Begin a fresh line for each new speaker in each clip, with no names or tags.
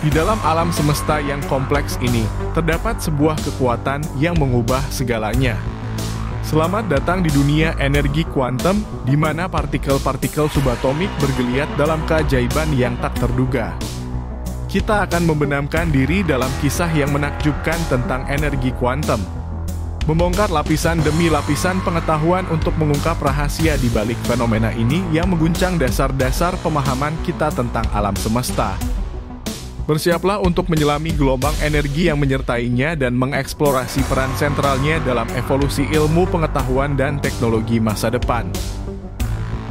Di dalam alam semesta yang kompleks ini, terdapat sebuah kekuatan yang mengubah segalanya. Selamat datang di dunia energi kuantum, di mana partikel-partikel subatomik bergeliat dalam keajaiban yang tak terduga. Kita akan membenamkan diri dalam kisah yang menakjubkan tentang energi kuantum. Membongkar lapisan demi lapisan pengetahuan untuk mengungkap rahasia di balik fenomena ini yang mengguncang dasar-dasar pemahaman kita tentang alam semesta. Bersiaplah untuk menyelami gelombang energi yang menyertainya dan mengeksplorasi peran sentralnya dalam evolusi ilmu pengetahuan dan teknologi masa depan.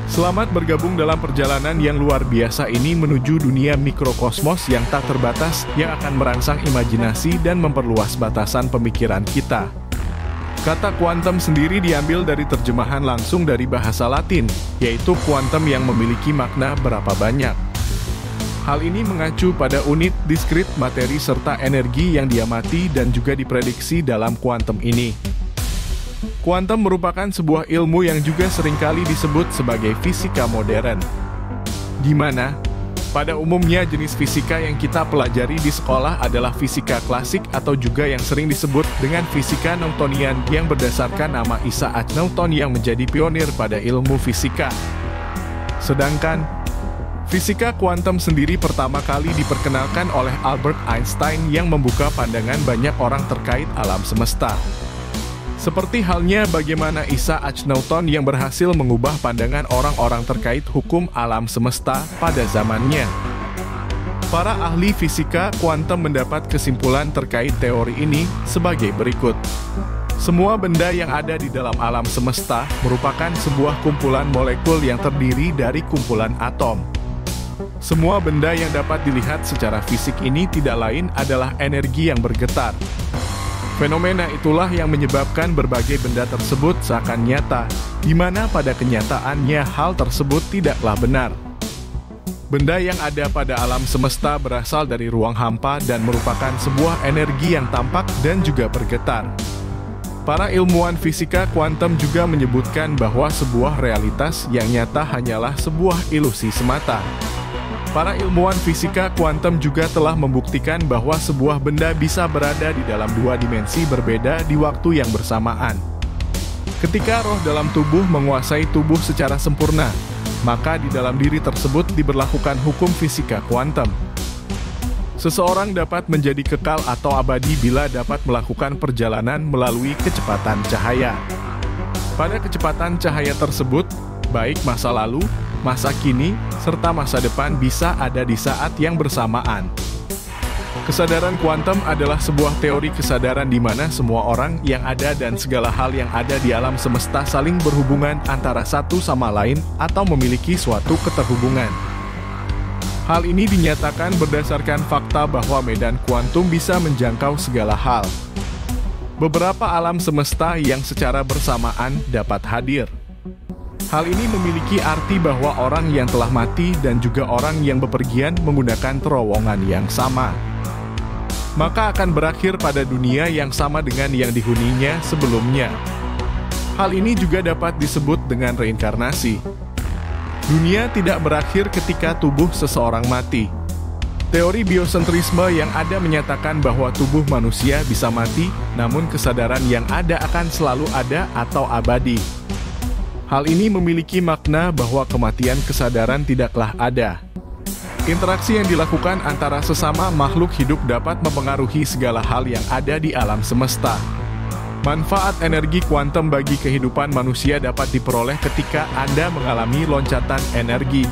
Selamat bergabung dalam perjalanan yang luar biasa ini menuju dunia mikrokosmos yang tak terbatas yang akan merangsang imajinasi dan memperluas batasan pemikiran kita. Kata kuantum sendiri diambil dari terjemahan langsung dari bahasa Latin, yaitu kuantum yang memiliki makna berapa banyak. Hal ini mengacu pada unit diskrit materi serta energi yang diamati dan juga diprediksi dalam kuantum ini. Kuantum merupakan sebuah ilmu yang juga seringkali disebut sebagai fisika modern, di mana pada umumnya jenis fisika yang kita pelajari di sekolah adalah fisika klasik atau juga yang sering disebut dengan fisika Newtonian yang berdasarkan nama Isaac Newton yang menjadi pionir pada ilmu fisika. Sedangkan fisika kuantum sendiri pertama kali diperkenalkan oleh Albert Einstein yang membuka pandangan banyak orang terkait alam semesta. Seperti halnya bagaimana Isaac Newton yang berhasil mengubah pandangan orang-orang terkait hukum alam semesta pada zamannya. Para ahli fisika kuantum mendapat kesimpulan terkait teori ini sebagai berikut. Semua benda yang ada di dalam alam semesta merupakan sebuah kumpulan molekul yang terdiri dari kumpulan atom. Semua benda yang dapat dilihat secara fisik ini tidak lain adalah energi yang bergetar. Fenomena itulah yang menyebabkan berbagai benda tersebut seakan nyata, di mana pada kenyataannya hal tersebut tidaklah benar. Benda yang ada pada alam semesta berasal dari ruang hampa dan merupakan sebuah energi yang tampak dan juga bergetar. Para ilmuwan fisika kuantum juga menyebutkan bahwa sebuah realitas yang nyata hanyalah sebuah ilusi semata. Para ilmuwan fisika kuantum juga telah membuktikan bahwa sebuah benda bisa berada di dalam dua dimensi berbeda di waktu yang bersamaan. Ketika roh dalam tubuh menguasai tubuh secara sempurna, maka di dalam diri tersebut diberlakukan hukum fisika kuantum. Seseorang dapat menjadi kekal atau abadi bila dapat melakukan perjalanan melalui kecepatan cahaya. Pada kecepatan cahaya tersebut, baik masa lalu, masa kini, serta masa depan bisa ada di saat yang bersamaan. Kesadaran kuantum adalah sebuah teori kesadaran di mana semua orang yang ada dan segala hal yang ada di alam semesta saling berhubungan antara satu sama lain atau memiliki suatu keterhubungan. Hal ini dinyatakan berdasarkan fakta bahwa medan kuantum bisa menjangkau segala hal. Beberapa alam semesta yang secara bersamaan dapat hadir. Hal ini memiliki arti bahwa orang yang telah mati dan juga orang yang bepergian menggunakan terowongan yang sama. Maka akan berakhir pada dunia yang sama dengan yang dihuninya sebelumnya. Hal ini juga dapat disebut dengan reinkarnasi. Dunia tidak berakhir ketika tubuh seseorang mati. Teori biosentrisme yang ada menyatakan bahwa tubuh manusia bisa mati, namun kesadaran yang ada akan selalu ada atau abadi. Hal ini memiliki makna bahwa kematian kesadaran tidaklah ada. Interaksi yang dilakukan antara sesama makhluk hidup dapat mempengaruhi segala hal yang ada di alam semesta. Manfaat energi kuantum bagi kehidupan manusia dapat diperoleh ketika Anda mengalami loncatan energi.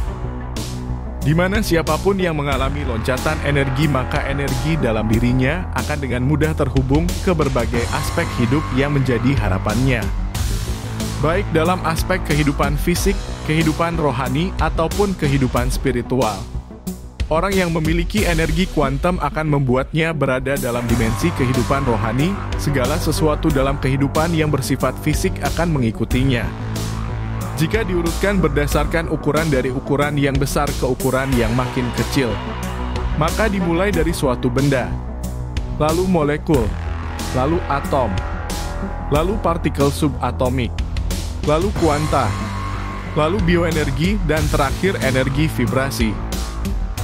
Di mana siapapun yang mengalami loncatan energi, maka energi dalam dirinya akan dengan mudah terhubung ke berbagai aspek hidup yang menjadi harapannya. Baik dalam aspek kehidupan fisik, kehidupan rohani, ataupun kehidupan spiritual. Orang yang memiliki energi kuantum akan membuatnya berada dalam dimensi kehidupan rohani, segala sesuatu dalam kehidupan yang bersifat fisik akan mengikutinya. Jika diurutkan berdasarkan ukuran dari ukuran yang besar ke ukuran yang makin kecil, maka dimulai dari suatu benda, lalu molekul, lalu atom, lalu partikel subatomik, lalu kuanta, lalu bioenergi, dan terakhir energi vibrasi.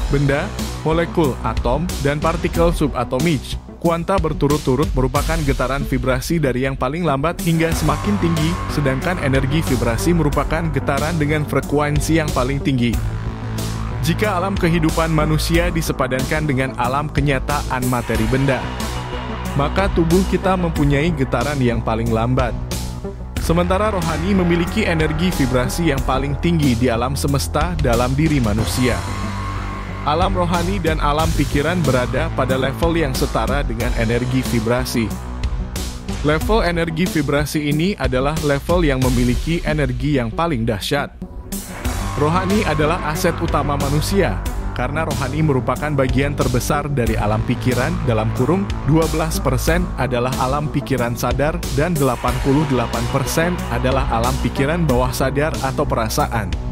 Benda, molekul, atom, dan partikel subatomik. Kuanta berturut-turut merupakan getaran vibrasi dari yang paling lambat hingga semakin tinggi, sedangkan energi vibrasi merupakan getaran dengan frekuensi yang paling tinggi. Jika alam kehidupan manusia disepadankan dengan alam kenyataan materi benda, maka tubuh kita mempunyai getaran yang paling lambat. Sementara rohani memiliki energi vibrasi yang paling tinggi di alam semesta dalam diri manusia. Alam rohani dan alam pikiran berada pada level yang setara dengan energi vibrasi. Level energi vibrasi ini adalah level yang memiliki energi yang paling dahsyat. Rohani adalah aset utama manusia, karena rohani merupakan bagian terbesar dari alam pikiran, dalam kurung 12% adalah alam pikiran sadar dan 88% adalah alam pikiran bawah sadar atau perasaan.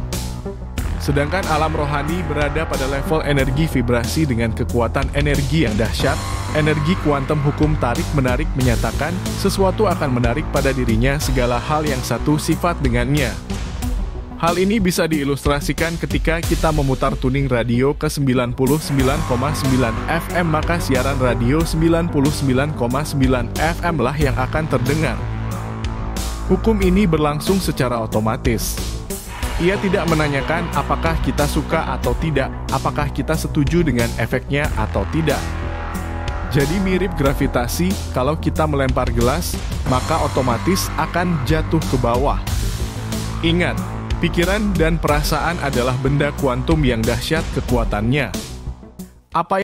Sedangkan alam rohani berada pada level energi vibrasi dengan kekuatan energi yang dahsyat. Energi kuantum hukum tarik-menarik menyatakan sesuatu akan menarik pada dirinya segala hal yang satu sifat dengannya. Hal ini bisa diilustrasikan ketika kita memutar tuning radio ke 99,9 FM, maka siaran radio 99,9 FM lah yang akan terdengar. Hukum ini berlangsung secara otomatis. Ia tidak menanyakan apakah kita suka atau tidak, apakah kita setuju dengan efeknya atau tidak. Jadi mirip gravitasi, kalau kita melempar gelas, maka otomatis akan jatuh ke bawah. Ingat, pikiran dan perasaan adalah benda kuantum yang dahsyat kekuatannya. Apa